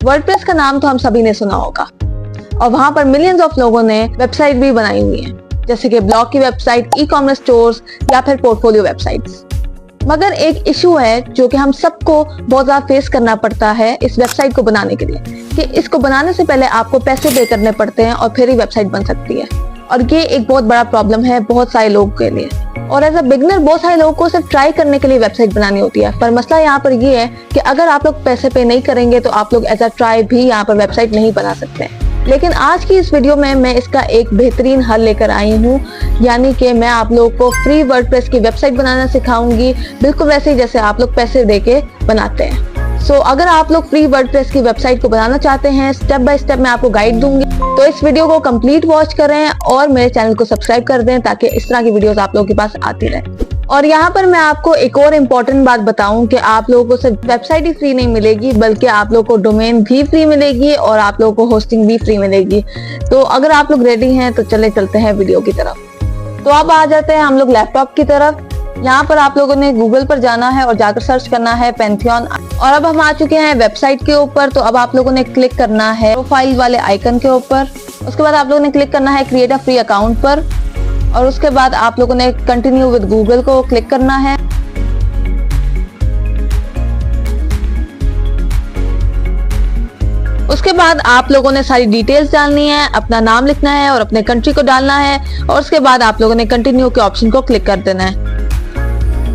WordPress का नाम तो हम सभी ने सुना होगा और वहां पर मिलियंस ऑफ लोगों ने वेबसाइट भी बनाई हुई है, जैसे कि ब्लॉग की वेबसाइट, ई कॉमर्स स्टोर्स या फिर पोर्टफोलियो वेबसाइट्स। मगर एक इशू है जो कि हम सबको बहुत ज्यादा फेस करना पड़ता है इस वेबसाइट को बनाने के लिए, कि इसको बनाने से पहले आपको पैसे पे करने पड़ते हैं और फिर ही वेबसाइट बन सकती है। और ये एक बहुत बड़ा प्रॉब्लम है बहुत सारे लोगों के लिए। और एज अ बिगनर बहुत सारे लोगों को सिर्फ ट्राई करने के लिए वेबसाइट बनानी होती है, पर मसला यहाँ पर ये है कि अगर आप लोग पैसे पे नहीं करेंगे तो आप लोग एज अ ट्राई भी यहाँ पर वेबसाइट नहीं बना सकते। लेकिन आज की इस वीडियो में मैं इसका एक बेहतरीन हल लेकर आई हूँ, यानी कि मैं आप लोगों को फ्री वर्डप्रेस की वेबसाइट बनाना सिखाऊंगी, बिल्कुल वैसे ही जैसे आप लोग पैसे देके बनाते हैं। अगर आप लोग फ्री वर्डप्रेस की वेबसाइट को बनाना चाहते हैं, स्टेप बाय स्टेप मैं आपको गाइड दूंगी, तो इस वीडियो को कंप्लीट वॉच करें और मेरे चैनल को सब्सक्राइब कर दें ताकि इस तरह की वीडियोस आप लोगों के पास आती रहे। और यहाँ पर मैं आपको एक और इम्पोर्टेंट बात बताऊं कि आप लोगों को सिर्फ वेबसाइट ही फ्री नहीं मिलेगी, बल्कि आप लोगों को डोमेन भी फ्री मिलेगी और आप लोगों को होस्टिंग भी फ्री मिलेगी। तो अगर आप लोग रेडी हैं तो चलते हैं वीडियो की तरफ। तो अब आ जाते हैं हम लोग लैपटॉप की तरफ। यहाँ पर आप लोगों ने गूगल पर जाना है और जाकर सर्च करना है पैंथियन। और अब हम आ चुके हैं वेबसाइट के ऊपर। तो अब आप लोगों ने क्लिक करना है प्रोफाइल वाले आइकन के ऊपर। उसके बाद आप लोगों ने क्लिक करना है क्रिएट अ फ्री अकाउंट पर और उसके बाद आप लोगों ने कंटिन्यू विद गूगल को क्लिक करना है। उसके बाद आप लोगों ने सारी डिटेल्स डालनी है, अपना नाम लिखना है और अपने कंट्री को डालना है और उसके बाद आप लोगों ने कंटिन्यू के ऑप्शन को क्लिक कर देना है।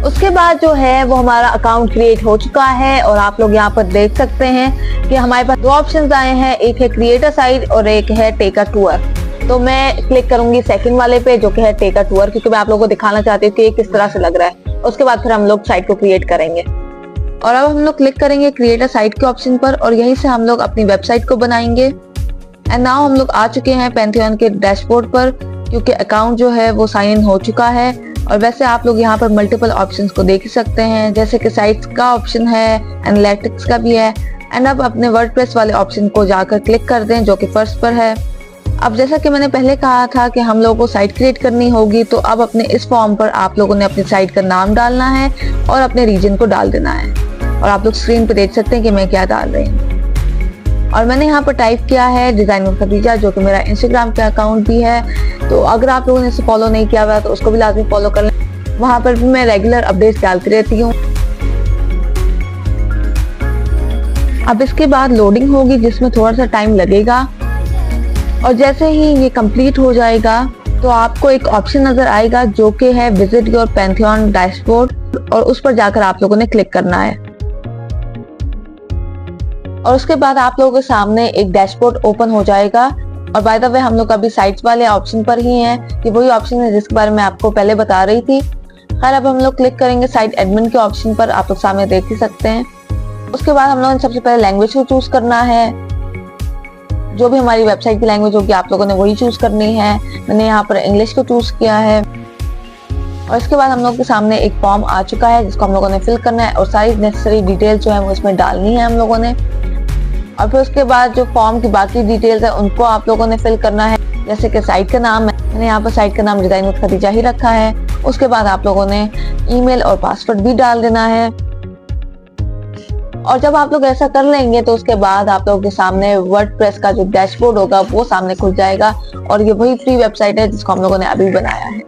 उसके बाद जो है वो हमारा अकाउंट क्रिएट हो चुका है और आप लोग यहाँ पर देख सकते हैं कि हमारे पास दो ऑप्शंस आए हैं, एक है क्रिएट अ साइट और एक है टेक अ टूर। तो मैं क्लिक करूंगी सेकंड वाले पे जो कि है टेक अ टूर, क्योंकि मैं आप लोगों को दिखाना चाहती हूँ कि ये किस तरह से लग रहा है। उसके बाद फिर हम लोग साइट को क्रिएट करेंगे और अब हम लोग क्लिक करेंगे क्रिएट अ साइट के ऑप्शन पर और यहीं से हम लोग अपनी वेबसाइट को बनाएंगे। एंड नाउ हम लोग आ चुके हैं पैंथियन के डैशबोर्ड पर, क्योंकि अकाउंट जो है वो साइन इन हो चुका है। और वैसे आप लोग यहाँ पर मल्टीपल ऑप्शंस को देख ही सकते हैं, जैसे कि साइट्स का ऑप्शन है, एनालिटिक्स का भी है। एंड अब अपने वर्डप्रेस वाले ऑप्शन को जाकर क्लिक कर दें जो कि फर्स्ट पर है। अब जैसा कि मैंने पहले कहा था कि हम लोगों को साइट क्रिएट करनी होगी, तो अब अपने इस फॉर्म पर आप लोगों ने अपनी साइट का नाम डालना है और अपने रीजन को डाल देना है। और आप लोग स्क्रीन पर देख सकते हैं कि मैं क्या डाल रही हूँ। और मैंने यहाँ पर टाइप किया है डिजाइन विद खदीजा, जो कि मेरा इंस्टाग्राम का अकाउंट भी है। तो अगर आप लोगों ने इसे फॉलो नहीं किया हुआ तो उसको भी लाजमी फॉलो कर लें, वहां पर भी मैं रेगुलर अपडेट्स डालती रहती हूँ। अब इसके बाद लोडिंग होगी जिसमें थोड़ा सा टाइम लगेगा और जैसे ही ये कंप्लीट हो जाएगा तो आपको एक ऑप्शन नजर आएगा जो कि है विजिट योर पैंथियन डैशबोर्ड और उस पर जाकर आप लोगों ने क्लिक करना है। और उसके बाद आप लोगों के सामने एक डैशबोर्ड ओपन हो जाएगा। और बाय द वे हम लोग अभी साइट्स वाले ऑप्शन पर ही हैं, कि वही ऑप्शन है जिसके बारे में आपको पहले बता रही थी। खैर अब हम लोग क्लिक करेंगे साइट एडमिन के ऑप्शन पर, आप लोग सामने देख ही सकते हैं। उसके बाद हम लोगों ने सबसे पहले लैंग्वेज को चूज करना है, जो भी हमारी वेबसाइट की लैंग्वेज होगी आप लोगों ने वही चूज करनी है। मैंने यहाँ पर इंग्लिश को चूज किया है। और इसके बाद हम लोग के सामने एक फॉर्म आ चुका है जिसको हम लोगों ने फिल करना है और सारी नेसेसरी डिटेल्स जो है वो इसमें डालनी है हम लोगों ने। और फिर उसके बाद जो फॉर्म की बाकी डिटेल्स है उनको आप लोगों ने फिल करना है, जैसे कि साइट का नाम है, मैंने यहाँ पर साइट का नाम डिजाइन विद खदीजा ही रखा है। उसके बाद आप लोगों ने ईमेल और पासवर्ड भी डाल देना है। और जब आप लोग ऐसा कर लेंगे तो उसके बाद आप लोगों के सामने वर्डप्रेस का जो डैशबोर्ड होगा वो सामने खुल जाएगा और ये वही फ्री वेबसाइट है जिसको हम लोगों ने अभी बनाया है।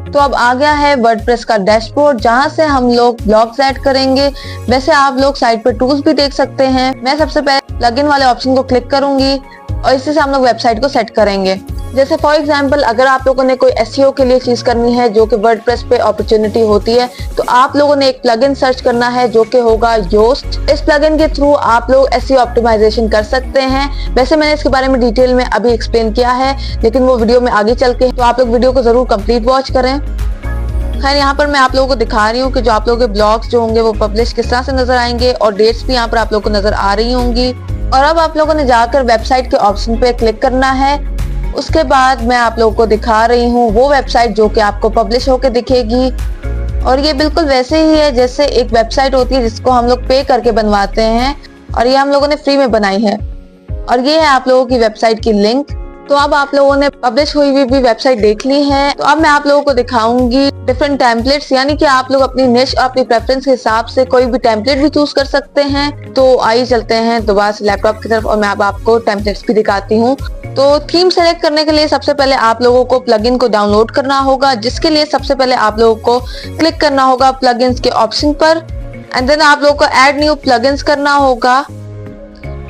तो अब आ गया है वर्डप्रेस का डैशबोर्ड, जहां से हम लोग ब्लॉग्स ऐड करेंगे। वैसे आप लोग साइट पर टूल्स भी देख सकते हैं। मैं सबसे पहले प्लगइन वाले ऑप्शन को क्लिक करूंगी और इससे से हम लोग वेबसाइट को सेट करेंगे। जैसे फॉर एग्जांपल अगर आप लोगों ने कोई एसईओ के लिए चीज करनी है जो कि वर्डप्रेस पे अपॉर्चुनिटी होती है, तो आप लोगों ने एक प्लगइन सर्च करना है जो कि होगा योस्ट। इस प्लगइन के थ्रू आप लोग एसईओ ऑप्टिमाइजेशन कर सकते हैं। वैसे मैंने इसके बारे में डिटेल में अभी एक्सप्लेन किया है, लेकिन वो वीडियो में आगे चल के, तो आप लोग वीडियो को जरूर कंप्लीट वॉच करें। खैर यहाँ पर मैं आप लोगों को दिखा रही हूँ कि जो आप लोगों के ब्लॉग्स जो होंगे वो पब्लिश किस तरह से नजर आएंगे और डेट्स भी यहाँ पर आप लोगों को नजर आ रही होंगी। और अब आप लोगों ने जाकर वेबसाइट के ऑप्शन पे क्लिक करना है। उसके बाद मैं आप लोगों को दिखा रही हूँ वो वेबसाइट जो कि आपको पब्लिश होकर दिखेगी। और ये बिल्कुल वैसे ही है जैसे एक वेबसाइट होती है जिसको हम लोग पे करके बनवाते हैं, और ये हम लोगों ने फ्री में बनाई है। और ये है आप लोगों की वेबसाइट की लिंक। तो अब आप लोगों ने पब्लिश हुई भी वेबसाइट देख ली है। तो अब मैं आप लोगों को दिखाऊंगी डिफरेंट टेम्पलेट्स, यानी कि आप लोग अपनी निश और अपनी प्रेफरेंस के हिसाब से कोई भी टेम्पलेट भी चूज कर सकते हैं। तो आइए चलते हैं दोबारा से लैपटॉप की तरफ और मैं अब आपको टेम्पलेट्स भी दिखाती हूँ। तो थीम सेलेक्ट करने के लिए सबसे पहले आप लोगों को प्लगइन को डाउनलोड करना होगा, जिसके लिए सबसे पहले आप लोगों को क्लिक करना होगा प्लगइन्स के ऑप्शन पर एंड देन आप लोगों को ऐड न्यू प्लगइन्स करना होगा।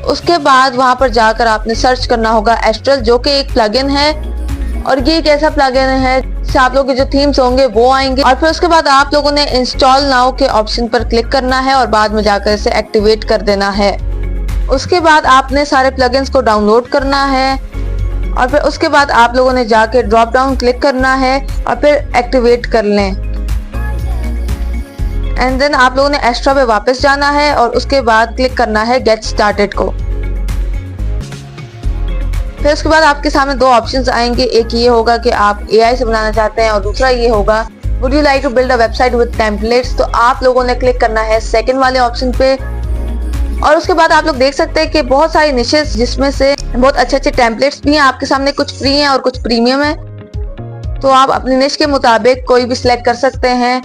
उसके बाद वहां पर जाकर आपने सर्च करना होगा एस्ट्रल, जो कि एक प्लगइन है और ये एक ऐसा प्लगइन है जिससे आप लोगों के जो थीम्स होंगे वो आएंगे। और फिर उसके बाद आप लोगों ने इंस्टॉल नाउ के ऑप्शन पर क्लिक करना है और बाद में जाकर इसे एक्टिवेट कर देना है। उसके बाद आपने सारे प्लगइन्स को डाउनलोड करना है और फिर उसके बाद आप लोगों ने जाके ड्रॉप डाउन क्लिक करना है और फिर एक्टिवेट कर लें एंड देन आप लोगों ने एक्स्ट्रा पे वापस जाना है और उसके बाद क्लिक करना है गेट स्टार्टेड को। फिर उसके बाद आपके सामने दो ऑप्शंस आएंगे, एक ये होगा कि आप एआई से बनाना चाहते हैं और दूसरा ये होगा would you like to build a website with templates. तो आप लोगों ने क्लिक करना है सेकंड वाले ऑप्शन पे और उसके बाद आप लोग देख सकते हैं कि बहुत सारी निशेस जिसमें से बहुत अच्छे अच्छे टेम्पलेट्स भी हैं आपके सामने, कुछ फ्री हैं और कुछ प्रीमियम है। तो आप अपनी निश के मुताबिक कोई भी सिलेक्ट कर सकते हैं।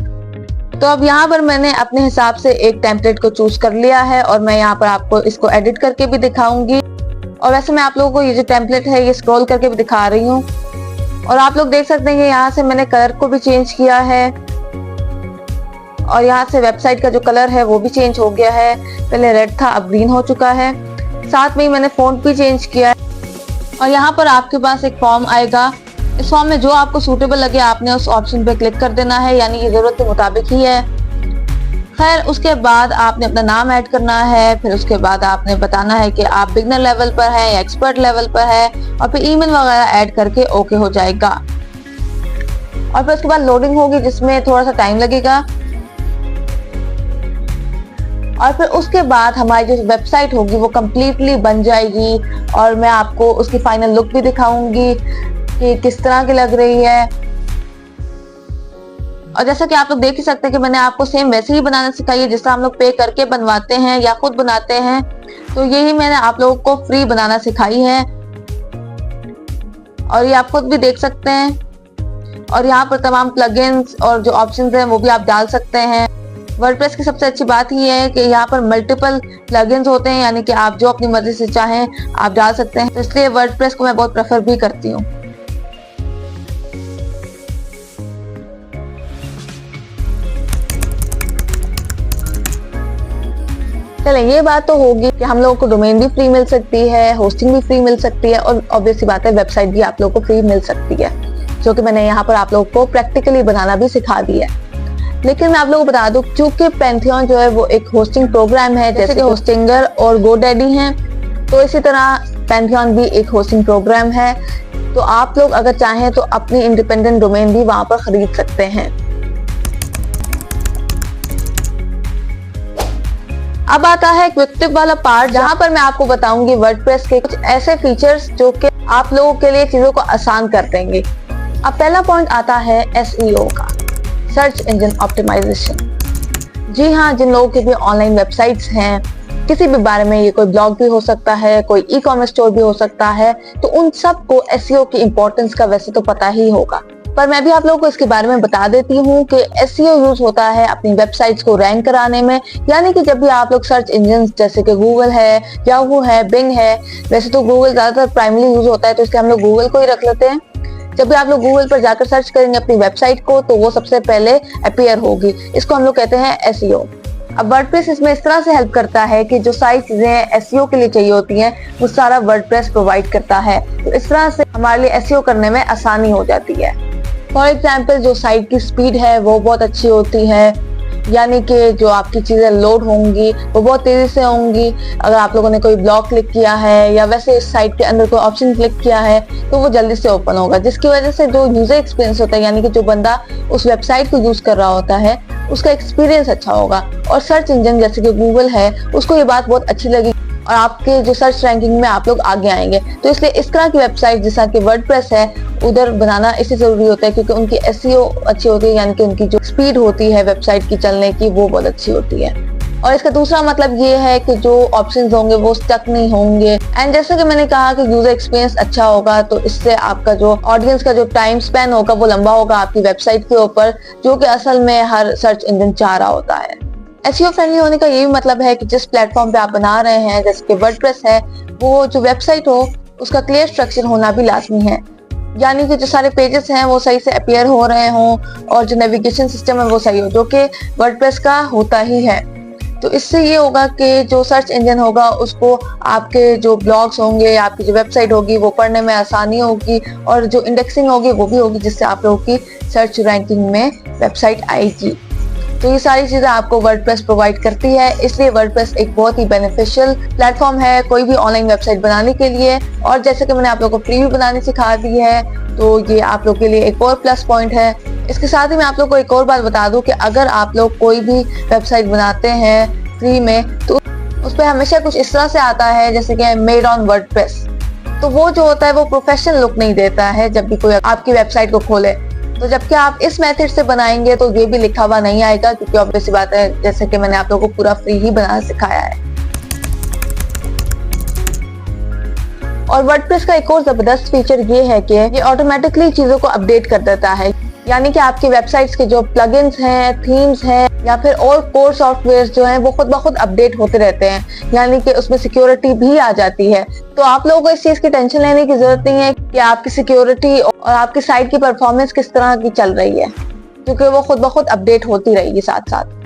तो अब यहाँ पर मैंने अपने हिसाब से एक टेम्पलेट को चूज कर लिया है और मैं यहाँ पर आपको इसको एडिट करके भी दिखाऊंगी। और वैसे मैं आप लोगों को ये जो टेम्पलेट है ये स्क्रॉल करके भी दिखा रही हूँ और आप लोग देख सकते हैं कि यहाँ से मैंने कलर को भी चेंज किया है और यहाँ से वेबसाइट का जो कलर है वो भी चेंज हो गया है, पहले रेड था अब ग्रीन हो चुका है। साथ में ही मैंने फॉन्ट भी चेंज किया है और यहाँ पर आपके पास एक फॉर्म आएगा। इस फॉर्म में जो आपको सूटेबल लगे आपने उस ऑप्शन पे क्लिक कर देना है, यानी कि जरूरत के मुताबिक ही है। खैर उसके बाद आपने अपना नाम ऐड करना है, फिर उसके बाद आपने बताना है कि आप बिगनर लेवल पर है या एक्सपर्ट लेवल पर है और फिर ईमेल वगैरह ऐड करके ओके हो जाएगा। और फिर उसके बाद लोडिंग होगी जिसमें थोड़ा सा टाइम लगेगा और फिर उसके बाद हमारी जो वेबसाइट होगी वो कम्प्लीटली बन जाएगी और मैं आपको उसकी फाइनल लुक भी दिखाऊंगी कि किस तरह की लग रही है। और जैसा कि आप लोग देख ही सकते हैं कि मैंने आपको सेम वैसे ही बनाना सिखाई है जिस तरह हम लोग पे करके बनवाते हैं या खुद बनाते हैं। तो यही मैंने आप लोगों को फ्री बनाना सिखाई है और ये आप खुद भी देख सकते हैं। और यहाँ पर तमाम प्लगइन्स और जो ऑप्शंस हैं वो भी आप डाल सकते हैं। वर्डप्रेस की सबसे अच्छी बात ये है कि यहाँ पर मल्टीपल प्लगइन्स होते हैं, यानी कि आप जो अपनी मर्जी से चाहें आप डाल सकते हैं। तो इसलिए वर्डप्रेस को मैं बहुत प्रेफर भी करती हूँ। चलें, ये बात तो होगी कि हम लोगों को डोमेन भी फ्री मिल सकती है, होस्टिंग भी फ्री मिल सकती है और ऑब्वियसली बात है वेबसाइट भी आप लोगों को फ्री मिल सकती है, जो कि मैंने यहाँ पर आप लोगों को प्रैक्टिकली बनाना भी सिखा दिया है। लेकिन मैं आप लोगों को बता दूं, चूंकि पैंथियन जो है वो एक होस्टिंग प्रोग्राम है, जैसे कि होस्टिंगर और गोडैडी हैं, तो इसी तरह पैंथियन भी एक होस्टिंग प्रोग्राम है। तो आप लोग अगर चाहें तो अपनी इंडिपेंडेंट डोमेन भी वहां पर खरीद सकते हैं। अब आता है क्विक टिप वाला पार्ट, जहां पर मैं आपको बताऊंगी वर्डप्रेस के कुछ ऐसे फीचर्स जो कि आप लोगों के लिए चीजों को आसान कर देंगे। अब पहला पॉइंट आता है SEO का, सर्च इंजन ऑप्टिमाइजेशन। जी हाँ, जिन लोगों के भी ऑनलाइन वेबसाइट्स हैं, किसी भी बारे में, ये कोई ब्लॉग भी हो सकता है, कोई ई-कॉमर्स स्टोर भी हो सकता है, तो उन सबको SEO की इंपॉर्टेंस का वैसे तो पता ही होगा, पर मैं भी आप लोगों को इसके बारे में बता देती हूँ कि SEO यूज होता है अपनी वेबसाइट्स को रैंक कराने में। यानी कि जब भी आप लोग सर्च इंजन जैसे कि गूगल है, याहू है, बिंग है, वैसे तो गूगल ज्यादातर प्राइमरी यूज होता है तो इसलिए हम लोग गूगल को ही रख लेते हैं। जब भी आप लोग गूगल पर जाकर सर्च करेंगे अपनी वेबसाइट को तो वो सबसे पहले अपीयर होगी, इसको हम लोग कहते हैं SEO। अब वर्डप्रेस इसमें इस तरह से हेल्प करता है कि जो सारी चीजें SEO के लिए चाहिए होती हैं वो सारा वर्डप्रेस प्रोवाइड करता है, तो इस तरह से हमारे लिए SEO करने में आसानी हो जाती है। फॉर एग्जाम्पल जो साइट की स्पीड है वो बहुत अच्छी होती है, यानी कि जो आपकी चीजें लोड होंगी वो बहुत तेजी से होंगी। अगर आप लोगों ने कोई ब्लॉग क्लिक किया है या वैसे इस साइट के अंदर कोई ऑप्शन क्लिक किया है तो वो जल्दी से ओपन होगा, जिसकी वजह से जो यूजर एक्सपीरियंस होता है, यानी कि जो बंदा उस वेबसाइट को यूज कर रहा होता है उसका एक्सपीरियंस अच्छा होगा। और सर्च इंजन जैसे कि गूगल है उसको ये बात बहुत अच्छी लगी और आपके जो सर्च रैंकिंग में आप लोग आगे आएंगे। तो इसलिए इस तरह की वेबसाइट जैसा कि वर्डप्रेस है उधर बनाना इसलिए जरूरी होता है क्योंकि उनकी SEO अच्छी होती है, यानी कि उनकी जो स्पीड होती है वेबसाइट की चलने की वो बहुत अच्छी होती है। और इसका दूसरा मतलब ये है कि जो ऑप्शंस होंगे वो स्टक नहीं होंगे। एंड जैसे कि मैंने कहा कि यूजर एक्सपीरियंस अच्छा होगा, तो इससे आपका जो ऑडियंस का जो टाइम स्पेन होगा वो लंबा होगा आपकी वेबसाइट के ऊपर, जो कि असल में हर सर्च इंजन चाह रहा होता है। एसईओ फ्रेंडली होने का ये भी मतलब है कि जिस प्लेटफॉर्म पे आप बना रहे हैं, जैसे कि वर्डप्रेस है, वो जो वेबसाइट हो उसका क्लियर स्ट्रक्चर होना भी लाजमी है। यानी कि जो सारे पेजेस हैं वो सही से अपीयर हो रहे हों और जो नेविगेशन सिस्टम है वो सही हो, जो कि वर्डप्रेस का होता ही है। तो इससे ये होगा कि जो सर्च इंजन होगा उसको आपके जो ब्लॉग्स होंगे, आपकी जो वेबसाइट होगी वो पढ़ने में आसानी होगी, और जो इंडेक्सिंग होगी वो भी होगी, जिससे आप लोगों की सर्च रैंकिंग में वेबसाइट आएगी। तो ये सारी चीजें आपको वर्डप्रेस प्रोवाइड करती है, इसलिए वर्डप्रेस एक बहुत ही बेनिफिशियल प्लेटफॉर्म है कोई भी ऑनलाइन वेबसाइट बनाने के लिए। और जैसे कि मैंने आप लोगों को फ्री भी बनानी सिखा दी है, तो ये आप लोग के लिए एक और प्लस पॉइंट है। इसके साथ ही मैं आप लोग को एक और बात बता दूं कि अगर आप लोग कोई भी वेबसाइट बनाते हैं फ्री में, तो उस पर हमेशा कुछ इस तरह से आता है जैसे कि मेड ऑन वर्डप्रेस। तो वो जो होता है वो प्रोफेशनल लुक नहीं देता है जब भी कोई आपकी वेबसाइट को खोले। तो जबकि आप इस मेथड से बनाएंगे तो ये भी लिखा हुआ नहीं आएगा, क्योंकि ऑब्वियस सी बात है जैसे कि मैंने आप लोगों को पूरा फ्री ही बनाना सिखाया है। और वर्डप्रेस का एक और जबरदस्त फीचर ये है कि ये ऑटोमेटिकली चीजों को अपडेट कर देता है। यानी कि आपकी वेबसाइट्स के जो प्लगइन्स हैं, थीम्स हैं या फिर और कोर सॉफ्टवेयर जो हैं वो खुद ब खुद अपडेट होते रहते हैं। यानी कि उसमें सिक्योरिटी भी आ जाती है। तो आप लोगों को इस चीज की टेंशन लेने की जरूरत नहीं है कि आपकी सिक्योरिटी और आपकी साइट की परफॉर्मेंस किस तरह की चल रही है, क्योंकि वो खुद ब खुद अपडेट होती रहेगी साथ साथ।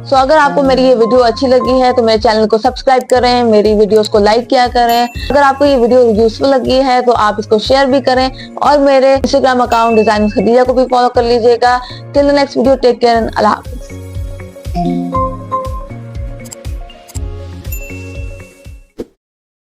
सो अगर आपको मेरी ये वीडियो अच्छी लगी है तो मेरे चैनल को सब्सक्राइब करें, मेरी वीडियोस को लाइक किया करें। अगर आपको ये वीडियो यूजफुल लगी है तो आप इसको शेयर भी करें, और मेरे इंस्टाग्राम अकाउंट डिजाइन खदीजा को भी फॉलो कर लीजिएगा। Till the next video, take care, Allah हाफ़िज़।